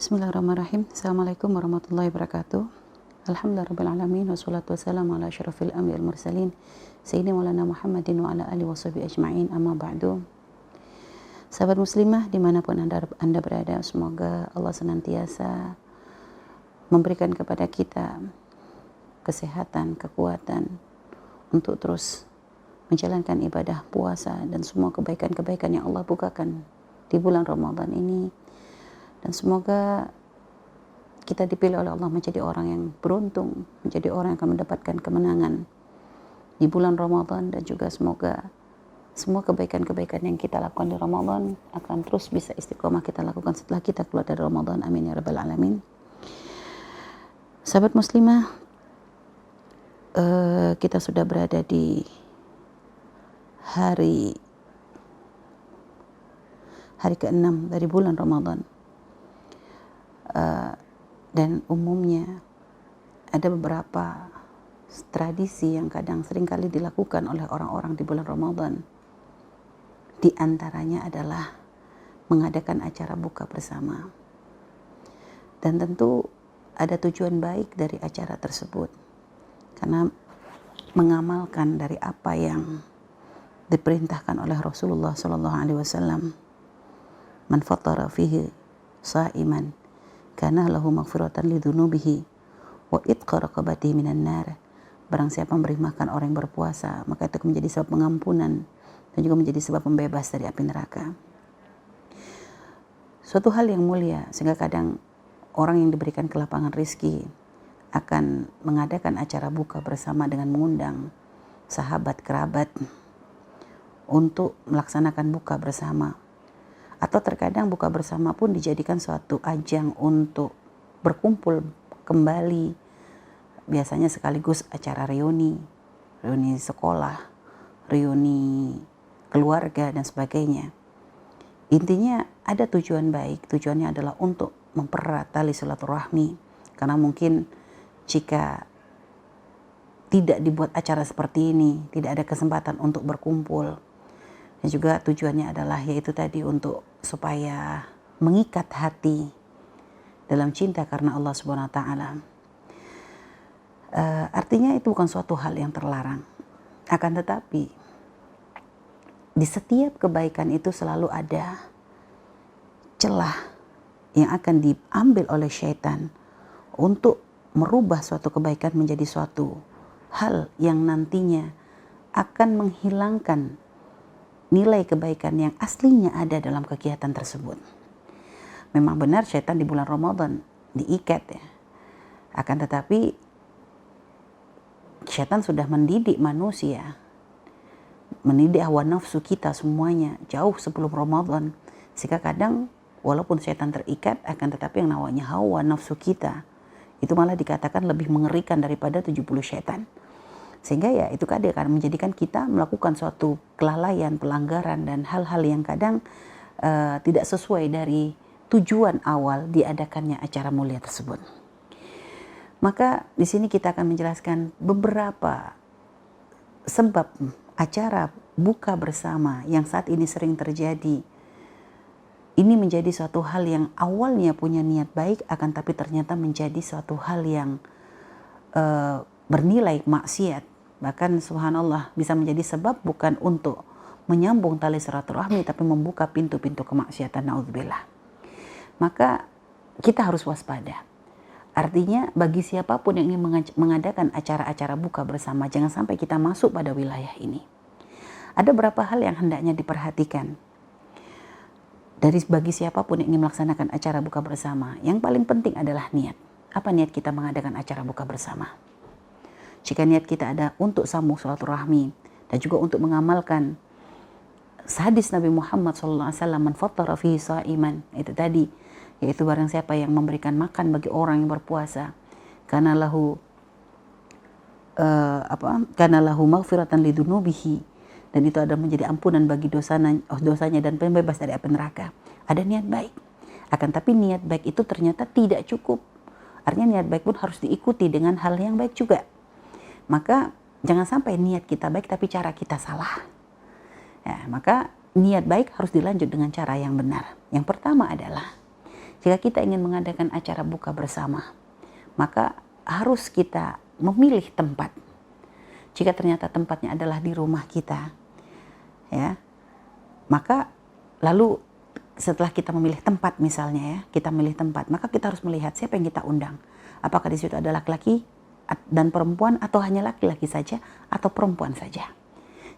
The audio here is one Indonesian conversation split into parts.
Bismillahirrahmanirrahim. Assalamualaikum warahmatullahi wabarakatuh. Alhamdulillahirrahmanirrahim. Wassalatu wassalamu ala asyrafil anbiya'i wal mursalin Sayyidina Maulana Muhammadin wa ala alihi washabihi ajma'in, amma ba'du. Sahabat muslimah dimanapun anda berada, semoga Allah senantiasa memberikan kepada kita kesehatan, kekuatan untuk terus menjalankan ibadah puasa dan semua kebaikan-kebaikan yang Allah bukakan di bulan Ramadan ini. Dan semoga kita dipilih oleh Allah menjadi orang yang beruntung, menjadi orang yang akan mendapatkan kemenangan di bulan Ramadan, dan juga semoga semua kebaikan-kebaikan yang kita lakukan di Ramadan akan terus bisa istiqomah kita lakukan setelah kita keluar dari Ramadan. Amin ya rabbal alamin. Sahabat muslimah, kita sudah berada di hari ke-6 dari bulan Ramadan. Dan umumnya ada beberapa tradisi yang kadang seringkali dilakukan oleh orang-orang di bulan Ramadan. Di antaranya adalah mengadakan acara buka bersama. Dan tentu ada tujuan baik dari acara tersebut, karena mengamalkan dari apa yang diperintahkan oleh Rasulullah SAW. Man fattara fihi sa'iman kana lahu maghfiratan lidzunubihi wa itqa raqabatihi minan nar. Barang siapa memberi makan orang yang berpuasa, maka itu menjadi sebab pengampunan dan juga menjadi sebab pembebas dari api neraka. Suatu hal yang mulia, sehingga kadang orang yang diberikan kelapangan rizki akan mengadakan acara buka bersama dengan mengundang sahabat kerabat untuk melaksanakan buka bersama. Atau terkadang buka bersama pun dijadikan suatu ajang untuk berkumpul kembali, biasanya sekaligus acara reuni sekolah, reuni keluarga dan sebagainya. Intinya ada tujuan baik, tujuannya adalah untuk mempererat tali silaturahmi, karena mungkin jika tidak dibuat acara seperti ini, tidak ada kesempatan untuk berkumpul. Dan juga tujuannya adalah yaitu tadi untuk supaya mengikat hati dalam cinta karena Allah Subhanahu wa taala. Artinya itu bukan suatu hal yang terlarang. Akan tetapi di setiap kebaikan itu selalu ada celah yang akan diambil oleh syaitan untuk merubah suatu kebaikan menjadi suatu hal yang nantinya akan menghilangkan nilai kebaikan yang aslinya ada dalam kegiatan tersebut. Memang benar syaitan di bulan Ramadan diikat ya. Akan tetapi syaitan sudah mendidik manusia, mendidik hawa nafsu kita semuanya jauh sebelum Ramadan. Sehingga kadang walaupun syaitan terikat, akan tetapi yang namanya hawa nafsu kita itu malah dikatakan lebih mengerikan daripada 70 syaitan. Sehingga ya itu akan menjadikan kita melakukan suatu kelalaian, pelanggaran, dan hal-hal yang kadang tidak sesuai dari tujuan awal diadakannya acara mulia tersebut. Maka di sini kita akan menjelaskan beberapa sebab acara buka bersama yang saat ini sering terjadi. Ini menjadi suatu hal yang awalnya punya niat baik, akan tapi ternyata menjadi suatu hal yang bernilai maksiat. Bahkan subhanallah bisa menjadi sebab bukan untuk menyambung tali silaturahmi, tapi membuka pintu-pintu kemaksiatan, naudzubillah. Maka kita harus waspada. Artinya bagi siapapun yang ingin mengadakan acara-acara buka bersama, jangan sampai kita masuk pada wilayah ini. Ada beberapa hal yang hendaknya diperhatikan bagi siapapun yang ingin melaksanakan acara buka bersama. Yang paling penting adalah niat. Apa niat kita mengadakan acara buka bersama? Jika niat kita ada untuk sambung silaturahmi dan juga untuk mengamalkan hadis Nabi Muhammad SAW, man fattara fihi sa'iman, itu tadi, yaitu barang siapa yang memberikan makan bagi orang yang berpuasa, kana lahu maghfiratan lidzunubihi, dan itu adalah menjadi ampunan bagi dosanya dan pembebas dari api neraka. Ada niat baik. Akan tapi niat baik itu ternyata tidak cukup. Artinya niat baik pun harus diikuti dengan hal yang baik juga. Maka jangan sampai niat kita baik tapi cara kita salah. Ya, maka niat baik harus dilanjut dengan cara yang benar. Yang pertama adalah jika kita ingin mengadakan acara buka bersama, maka harus kita memilih tempat. Jika ternyata tempatnya adalah di rumah kita, ya, maka lalu setelah kita memilih tempat misalnya ya, kita memilih tempat, maka kita harus melihat siapa yang kita undang. Apakah di situ ada laki-laki dan perempuan, atau hanya laki-laki saja, atau perempuan saja.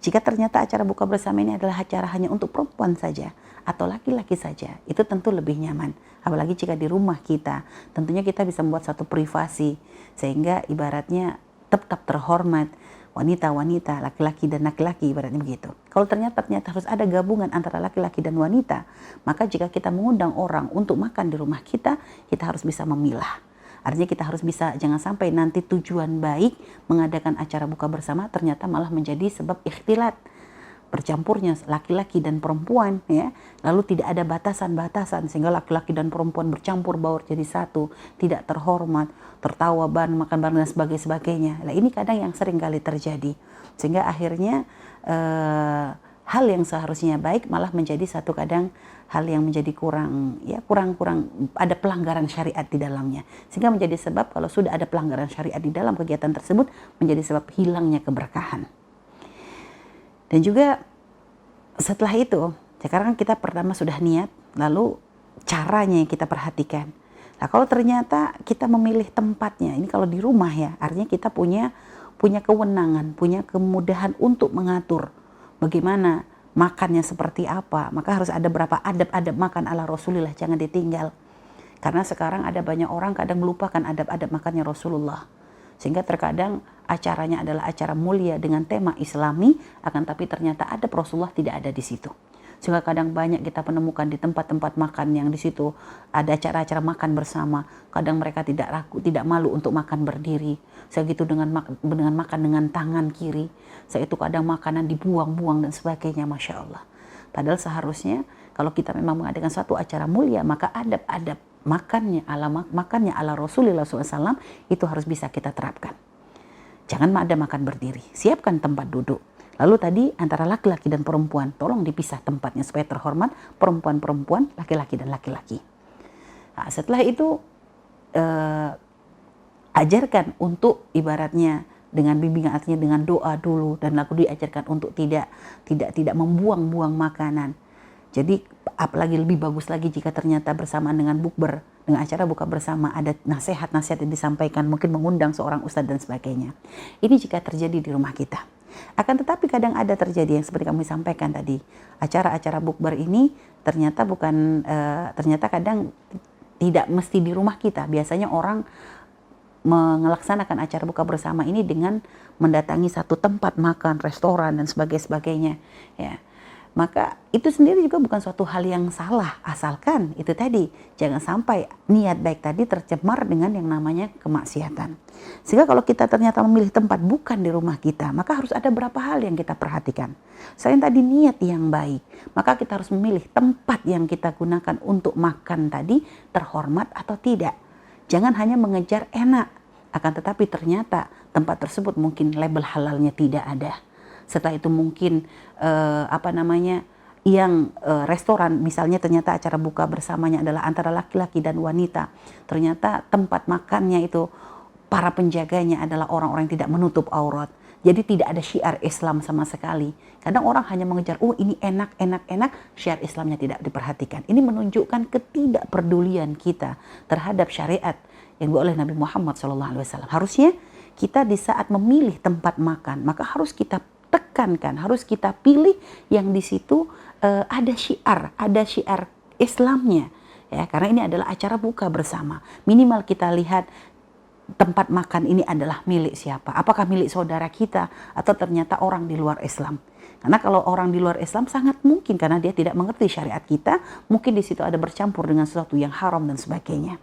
Jika ternyata acara buka bersama ini adalah acara hanya untuk perempuan saja, atau laki-laki saja, itu tentu lebih nyaman. Apalagi jika di rumah kita, tentunya kita bisa membuat satu privasi, sehingga ibaratnya tetap terhormat, wanita-wanita, laki-laki dan laki-laki, ibaratnya begitu. Kalau ternyata harus ada gabungan antara laki-laki dan wanita, maka jika kita mengundang orang untuk makan di rumah kita, kita harus bisa memilah. Artinya kita harus bisa, jangan sampai nanti tujuan baik mengadakan acara buka bersama ternyata malah menjadi sebab ikhtilat, bercampurnya laki-laki dan perempuan, ya. Lalu tidak ada batasan-batasan sehingga laki-laki dan perempuan bercampur baur jadi satu, tidak terhormat, tertawa bareng, makan bareng dan sebagainya. Nah, ini kadang yang sering kali terjadi, sehingga akhirnya hal yang seharusnya baik malah menjadi satu kadang hal yang menjadi kurang ada pelanggaran syariat di dalamnya, sehingga menjadi sebab kalau sudah ada pelanggaran syariat di dalam kegiatan tersebut menjadi sebab hilangnya keberkahan. Dan juga setelah itu, sekarang kita pertama sudah niat, lalu caranya yang kita perhatikan. Nah, kalau ternyata kita memilih tempatnya, ini kalau di rumah ya, artinya kita punya kewenangan, punya kemudahan untuk mengatur bagaimana makannya seperti apa, maka harus ada berapa adab-adab makan ala Rasulullah, jangan ditinggal. Karena sekarang ada banyak orang kadang melupakan adab-adab makannya Rasulullah, sehingga terkadang acaranya adalah acara mulia dengan tema Islami, akan tapi ternyata adab Rasulullah tidak ada di situ. Sehingga kadang banyak kita menemukan di tempat-tempat makan yang di situ ada acara-acara makan bersama, kadang mereka tidak malu untuk makan berdiri. Segitu dengan makan dengan tangan kiri. Itu kadang makanan dibuang-buang dan sebagainya, Masya Allah. Padahal seharusnya kalau kita memang mengadakan suatu acara mulia, maka adab-adab makannya ala Rasulullah SAW itu harus bisa kita terapkan. Jangan ada makan berdiri, siapkan tempat duduk. Lalu tadi antara laki-laki dan perempuan, tolong dipisah tempatnya supaya terhormat, perempuan-perempuan, laki-laki dan laki-laki. Nah, setelah itu ajarkan untuk ibaratnya dengan bimbingan, artinya dengan doa dulu, dan lalu diajarkan untuk tidak membuang-buang makanan. Jadi apalagi lebih bagus lagi jika ternyata bersamaan dengan bukber, dengan acara buka bersama ada nasihat-nasihat yang disampaikan, mungkin mengundang seorang ustadz dan sebagainya. Ini jika terjadi di rumah kita. Akan tetapi kadang ada terjadi yang seperti kami sampaikan tadi, acara-acara bukber ini ternyata ternyata kadang tidak mesti di rumah kita. Biasanya orang melaksanakan acara buka bersama ini dengan mendatangi satu tempat makan, restoran dan sebagainya, ya. Maka itu sendiri juga bukan suatu hal yang salah, asalkan itu tadi jangan sampai niat baik tadi tercemar dengan yang namanya kemaksiatan. Sehingga kalau kita ternyata memilih tempat bukan di rumah kita, maka harus ada beberapa hal yang kita perhatikan. Selain tadi niat yang baik, maka kita harus memilih tempat yang kita gunakan untuk makan tadi terhormat atau tidak. Jangan hanya mengejar enak, akan tetapi ternyata tempat tersebut mungkin label halalnya tidak ada. Setelah itu mungkin restoran misalnya ternyata acara buka bersamanya adalah antara laki-laki dan wanita. Ternyata tempat makannya itu para penjaganya adalah orang-orang yang tidak menutup aurat. Jadi tidak ada syiar Islam sama sekali. Kadang orang hanya mengejar, oh ini enak, syiar Islamnya tidak diperhatikan. Ini menunjukkan ketidakpedulian kita terhadap syariat yang dibuat oleh Nabi Muhammad SAW. Harusnya kita di saat memilih tempat makan, maka harus kita tekankan, harus kita pilih yang di situ ada syiar Islamnya, ya, karena ini adalah acara buka bersama. Minimal kita lihat tempat makan ini adalah milik siapa, apakah milik saudara kita atau ternyata orang di luar Islam. Karena kalau orang di luar Islam sangat mungkin karena dia tidak mengerti syariat kita, mungkin di situ ada bercampur dengan sesuatu yang haram dan sebagainya.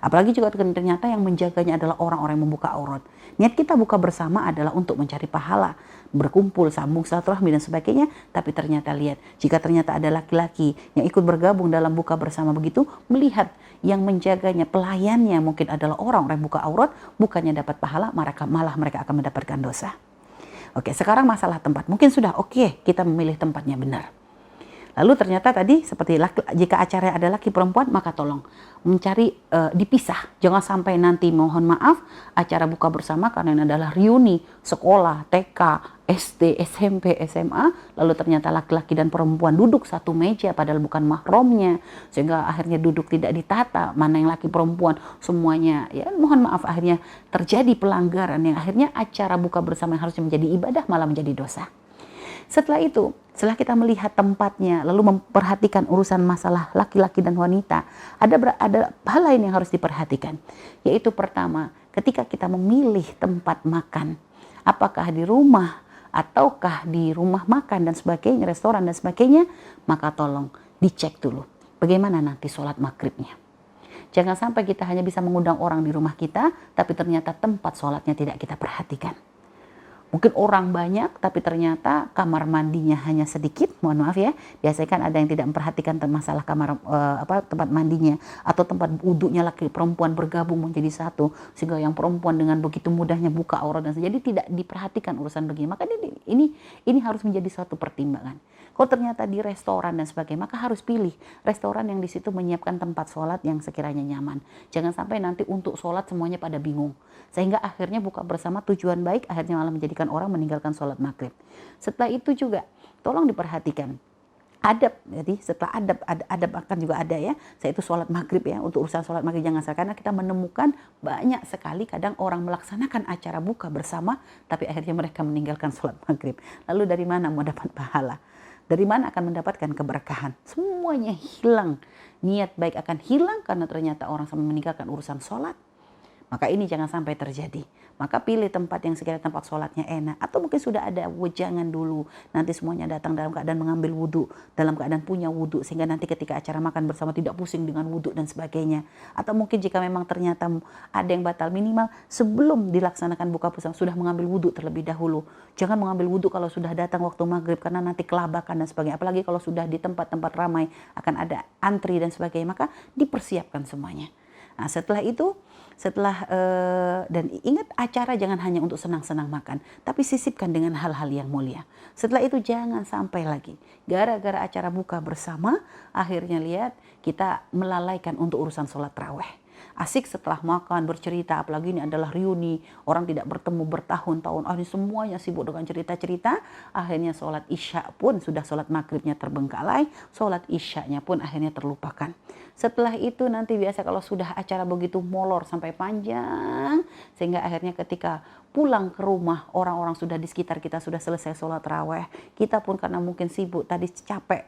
Apalagi juga ternyata yang menjaganya adalah orang-orang yang membuka aurat. Niat kita buka bersama adalah untuk mencari pahala, berkumpul, sambung silaturahmi dan sebagainya. Tapi ternyata lihat, jika ternyata ada laki-laki yang ikut bergabung dalam buka bersama begitu, melihat yang menjaganya, pelayannya mungkin adalah orang-orang yang buka aurat, bukannya dapat pahala, malah mereka akan mendapatkan dosa. Oke, sekarang masalah tempat. Mungkin sudah oke, kita memilih tempatnya benar. Lalu ternyata tadi seperti jika acaranya ada laki perempuan, maka tolong mencari dipisah. Jangan sampai nanti mohon maaf acara buka bersama karena ini adalah reuni sekolah, TK, SD, SMP, SMA, lalu ternyata laki-laki dan perempuan duduk satu meja padahal bukan mahramnya, sehingga akhirnya duduk tidak ditata, mana yang laki perempuan semuanya, ya mohon maaf akhirnya terjadi pelanggaran yang akhirnya acara buka bersama yang harusnya menjadi ibadah malah menjadi dosa. Setelah itu, setelah kita melihat tempatnya, lalu memperhatikan urusan masalah laki-laki dan wanita, ada hal lain yang harus diperhatikan. Yaitu pertama, ketika kita memilih tempat makan, apakah di rumah, ataukah di rumah makan dan sebagainya, restoran dan sebagainya, maka tolong dicek dulu bagaimana nanti sholat maghribnya. Jangan sampai kita hanya bisa mengundang orang di rumah kita, tapi ternyata tempat sholatnya tidak kita perhatikan. Mungkin orang banyak, tapi ternyata kamar mandinya hanya sedikit. Mohon maaf ya, biasanya kan ada yang tidak memperhatikan masalah tempat mandinya atau tempat wudhunya laki perempuan bergabung menjadi satu, sehingga yang perempuan dengan begitu mudahnya buka aurat dan jadi tidak diperhatikan urusan begini. Maka ini harus menjadi suatu pertimbangan. Kalau ternyata di restoran dan sebagainya, maka harus pilih restoran yang di situ menyiapkan tempat sholat yang sekiranya nyaman. Jangan sampai nanti untuk sholat semuanya pada bingung, sehingga akhirnya buka bersama tujuan baik akhirnya malah menjadikan orang meninggalkan sholat maghrib. Setelah itu juga tolong diperhatikan adab. Jadi setelah adab akan juga ada ya, yaitu sholat maghrib ya. Untuk urusan sholat maghrib jangan salah, karena kita menemukan banyak sekali kadang orang melaksanakan acara buka bersama tapi akhirnya mereka meninggalkan sholat maghrib. Lalu dari mana mau dapat pahala? Dari mana akan mendapatkan keberkahan? Semuanya hilang. Niat baik akan hilang karena ternyata orang sampai meninggalkan urusan sholat. Maka ini jangan sampai terjadi. Maka pilih tempat yang sekiranya tempat sholatnya enak. Atau mungkin sudah ada wejangan dulu. Nanti semuanya datang dalam keadaan mengambil wudhu. Dalam keadaan punya wudhu. Sehingga nanti ketika acara makan bersama tidak pusing dengan wudhu dan sebagainya. Atau mungkin jika memang ternyata ada yang batal, minimal sebelum dilaksanakan buka bersama sudah mengambil wudhu terlebih dahulu. Jangan mengambil wudhu kalau sudah datang waktu maghrib. Karena nanti kelabakan dan sebagainya. Apalagi kalau sudah di tempat-tempat ramai akan ada antri dan sebagainya. Maka dipersiapkan semuanya. Nah setelah itu, dan ingat acara jangan hanya untuk senang-senang makan, tapi sisipkan dengan hal-hal yang mulia. Setelah itu jangan sampai lagi gara-gara acara buka bersama akhirnya lihat kita melalaikan untuk urusan sholat tarawih. Asik setelah makan bercerita, apalagi ini adalah reuni, orang tidak bertemu bertahun-tahun, ini semuanya sibuk dengan cerita-cerita, akhirnya sholat isya pun sudah sholat maghribnya terbengkalai, sholat isyanya pun akhirnya terlupakan. Setelah itu nanti biasa kalau sudah acara begitu molor sampai panjang, sehingga akhirnya ketika pulang ke rumah orang-orang sudah di sekitar kita sudah selesai sholat raweh, kita pun karena mungkin sibuk tadi capek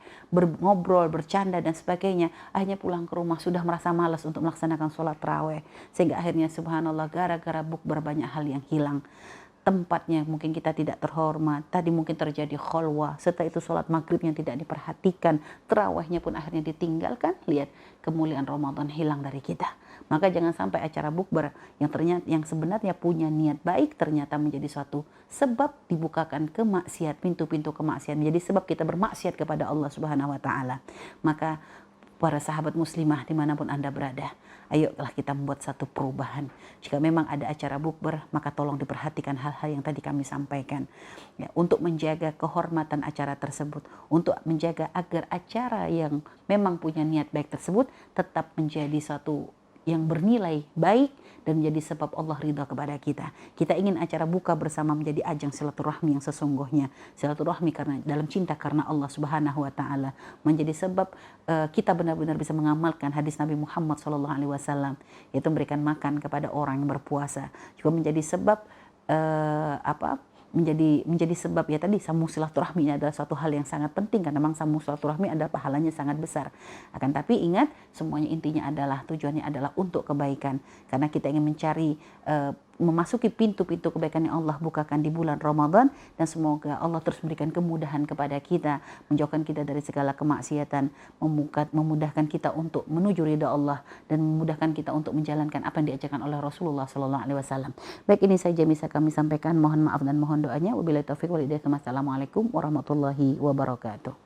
ngobrol, bercanda dan sebagainya, akhirnya pulang ke rumah sudah merasa malas untuk melaksanakan sholat raweh, sehingga akhirnya subhanallah gara-gara bukber banyak hal yang hilang. Tempatnya mungkin kita tidak terhormat, tadi mungkin terjadi kholwah, setelah itu sholat maghribnya tidak diperhatikan, terawihnya pun akhirnya ditinggalkan. Lihat kemuliaan Ramadan hilang dari kita. Maka jangan sampai acara bukber yang sebenarnya punya niat baik ternyata menjadi suatu sebab dibukakan kemaksiat, pintu-pintu kemaksiatan, menjadi sebab kita bermaksiat kepada Allah Subhanahu wa taala. Maka para sahabat muslimah dimanapun Anda berada, ayolah kita membuat satu perubahan. Jika memang ada acara bukber, maka tolong diperhatikan hal-hal yang tadi kami sampaikan. Ya, untuk menjaga kehormatan acara tersebut, untuk menjaga agar acara yang memang punya niat baik tersebut tetap menjadi satu yang bernilai baik dan menjadi sebab Allah ridha kepada kita. Kita ingin acara buka bersama menjadi ajang silaturahmi yang sesungguhnya. Silaturahmi karena dalam cinta karena Allah Subhanahu wa taala, menjadi sebab kita benar-benar bisa mengamalkan hadis Nabi Muhammad SAW, yaitu memberikan makan kepada orang yang berpuasa. Juga menjadi sebab menjadi sebab ya tadi sambung silaturahmi ini adalah suatu hal yang sangat penting karena memang sambung silaturahmi adalah pahalanya sangat besar. Akan tapi ingat semuanya intinya adalah tujuannya adalah untuk kebaikan, karena kita ingin mencari memasuki pintu-pintu kebaikan yang Allah bukakan di bulan Ramadan, dan semoga Allah terus memberikan kemudahan kepada kita, menjauhkan kita dari segala kemaksiatan, memudahkan kita untuk menuju ridha Allah dan memudahkan kita untuk menjalankan apa yang diajarkan oleh Rasulullah SAW. Baik, ini saja bisa kami sampaikan. Mohon maaf dan mohon doanya. Wabillahi taufiq wal hidayah. Wassalamualaikum warahmatullahi wabarakatuh.